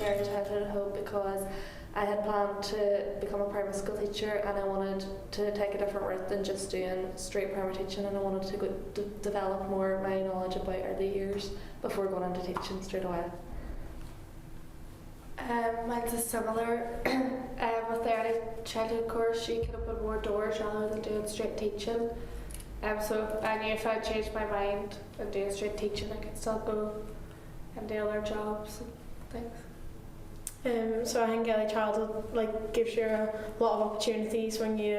early childhood at Hope because I had planned to become a primary school teacher, and I wanted to take a different route than just doing straight primary teaching, and I wanted to develop more of my knowledge about early years before going into teaching straight away. Mine's is similar. With the early childhood course, you can open more doors rather than doing straight teaching. So I knew if I changed my mind and doing straight teaching, I could still go and do other jobs and things. So I think early childhood gives you a lot of opportunities when you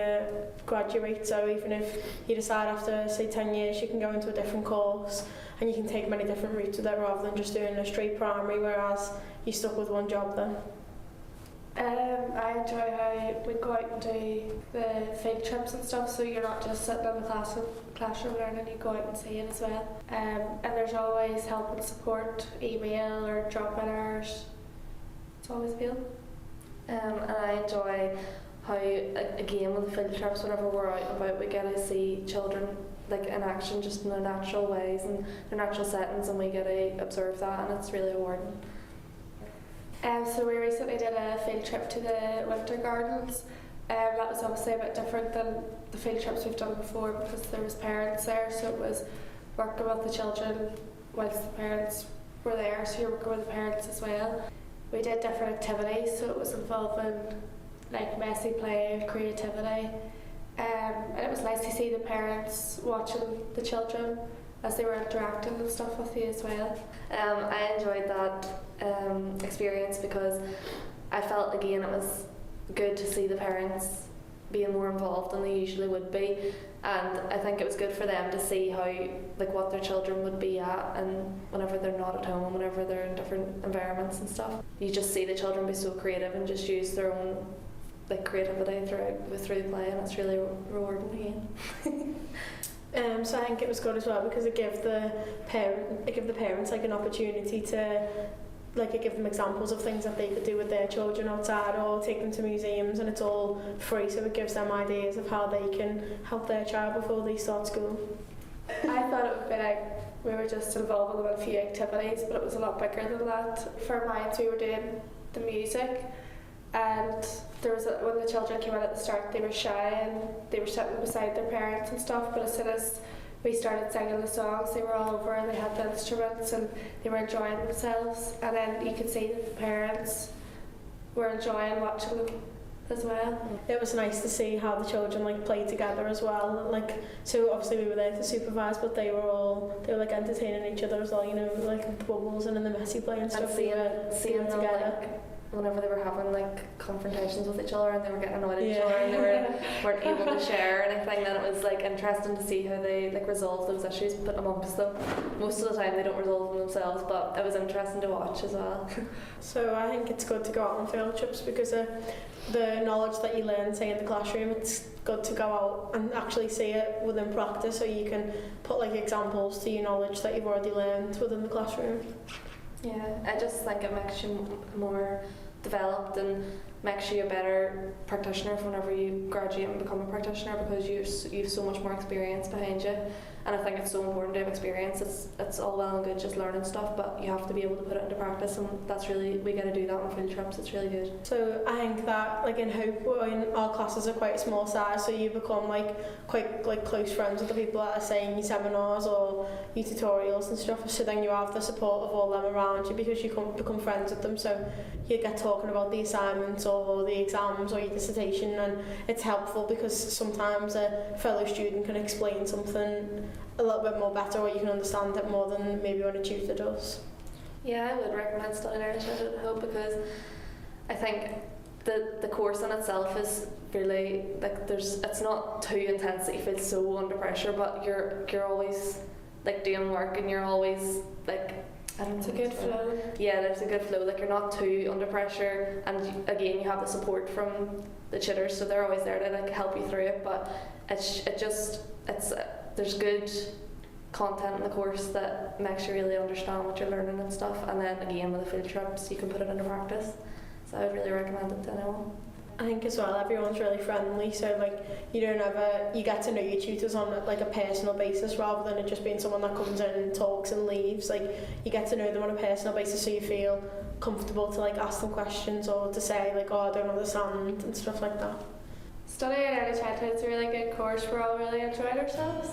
graduate. So even if you decide after say 10 years you can go into a different course and you can take many different routes with it rather than just doing a straight primary, whereas you're stuck with one job then. I enjoy how we go out and do the field trips and stuff, so you're not just sitting in the classroom learning, you go out and see it as well. And there's always help and support, email or drop-in hours. It's always available. And I enjoy how, again, with the field trips, whenever we're out and about, we get to see children in action, just in their natural ways and their natural settings, and we get to observe that, and it's really rewarding. So we recently did a field trip to the winter gardens. That was obviously a bit different than the field trips we've done before because there was parents there, so it was working with the children whilst the parents were there, so you're working with the parents as well. We did different activities, so it was involving messy play, creativity, and it was nice to see the parents watching the children as they were interacting and stuff with you as well. I enjoyed that experience because I felt again it was good to see the parents being more involved than they usually would be, and I think it was good for them to see how what their children would be at, and whenever they're not at home, whenever they're in different environments and stuff, you just see the children be so creative and just use their own creativity through play, and it's really rewarding again. So I think it was good as well because it gave the parents an opportunity to give them examples of things that they could do with their children outside or take them to museums, and it's all free, so it gives them ideas of how they can help their child before they start school. I thought it would be we were just involving them in a few activities, but it was a lot bigger than that. For mine, we were doing the music, and when the children came in at the start, they were shy and they were sitting beside their parents and stuff, but as soon as we started singing the songs, they were all over and they had the instruments and they were enjoying themselves, and then you could see that the parents were enjoying watching them as well. It was nice to see how the children played together as well. So obviously we were there to supervise, but they were entertaining each other as well. The bubbles and in the messy play and stuff. Seeing them together. Whenever they were having confrontations with each other and they were getting annoyed at each other and they weren't able to share anything, then it was interesting to see how they resolve those issues put amongst them. Most of the time they don't resolve them themselves, but it was interesting to watch as well. So I think it's good to go out on field trips because the knowledge that you learn, say in the classroom, it's good to go out and actually see it within practice, so you can put examples to your knowledge that you've already learned within the classroom. Yeah, I just think it makes you more developed and makes you a better practitioner whenever you graduate and become a practitioner, because you have so much more experience behind you, and I think it's so important to have experience. It's all well and good just learning stuff, but you have to be able to put it into practice, and we get to do that on field trips. It's really good. So I think that in Hope, our classes are quite a small size, so you become quite close friends with the people that are saying your seminars or your tutorials and stuff, so then you have the support of all them around you because you become friends with them, so you get talking about the assignments or the exams or your dissertation, and it's helpful because sometimes a fellow student can explain something a little bit more better, or you can understand it more than maybe when a tutor does. Yeah, I would recommend studying early childhood at Hope because I think the course in itself is really it's not too intense that you feel so under pressure, but you're always doing work and you're always it's a good flow. Yeah, there's a good flow. You're not too under pressure, and again you have the support from the tutors, so they're always there to help you through it. But there's good content in the course that makes you really understand what you're learning and stuff. And then again with the field trips, you can put it into practice. So I would really recommend it to anyone. I think as well everyone's really friendly, so like you get to know your tutors on like a personal basis rather than it just being someone that comes in and talks and leaves. Like you get to know them on a personal basis, so you feel comfortable to like ask them questions or to say like, oh, I don't understand and stuff like that. Studying early childhood is a really good course. We all really enjoyed ourselves.